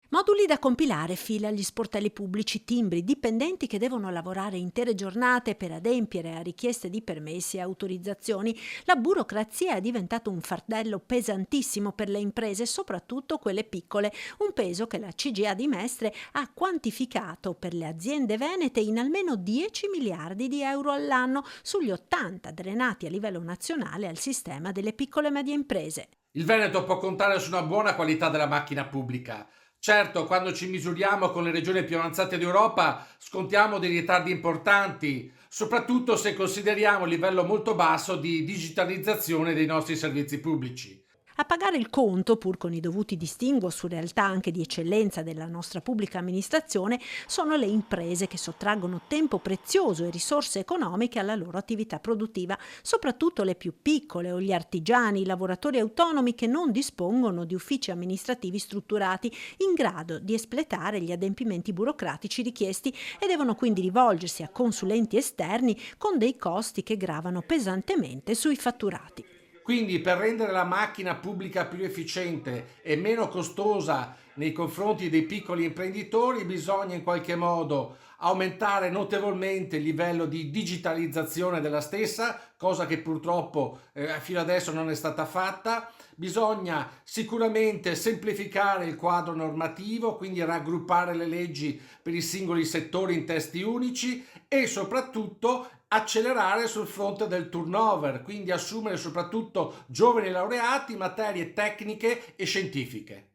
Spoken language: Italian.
Moduli da compilare, fila agli sportelli pubblici, timbri, dipendenti che devono lavorare intere giornate per adempiere a richieste di permessi e autorizzazioni. La burocrazia è diventato un fardello pesantissimo per le imprese, soprattutto quelle piccole, un peso che la CGA di Mestre ha quantificato per le aziende venete in almeno 10 miliardi di euro all'anno, sugli 80 drenati a livello nazionale al sistema delle piccole e medie imprese. Il Veneto può contare su una buona qualità della macchina pubblica. Certo, quando ci misuriamo con le regioni più avanzate d'Europa, scontiamo dei ritardi importanti, soprattutto se consideriamo il livello molto basso di digitalizzazione dei nostri servizi pubblici. A pagare il conto, pur con i dovuti distinguo su realtà anche di eccellenza della nostra pubblica amministrazione, sono le imprese che sottraggono tempo prezioso e risorse economiche alla loro attività produttiva, soprattutto le più piccole o gli artigiani, i lavoratori autonomi che non dispongono di uffici amministrativi strutturati in grado di espletare gli adempimenti burocratici richiesti e devono quindi rivolgersi a consulenti esterni con dei costi che gravano pesantemente sui fatturati. Quindi per rendere la macchina pubblica più efficiente e meno costosa nei confronti dei piccoli imprenditori bisogna in qualche modo aumentare notevolmente il livello di digitalizzazione della stessa, cosa che purtroppo fino adesso non è stata fatta. Bisogna sicuramente semplificare il quadro normativo, quindi raggruppare le leggi per i singoli settori in testi unici e soprattutto accelerare sul fronte del turnover, quindi assumere soprattutto giovani laureati in materie tecniche e scientifiche.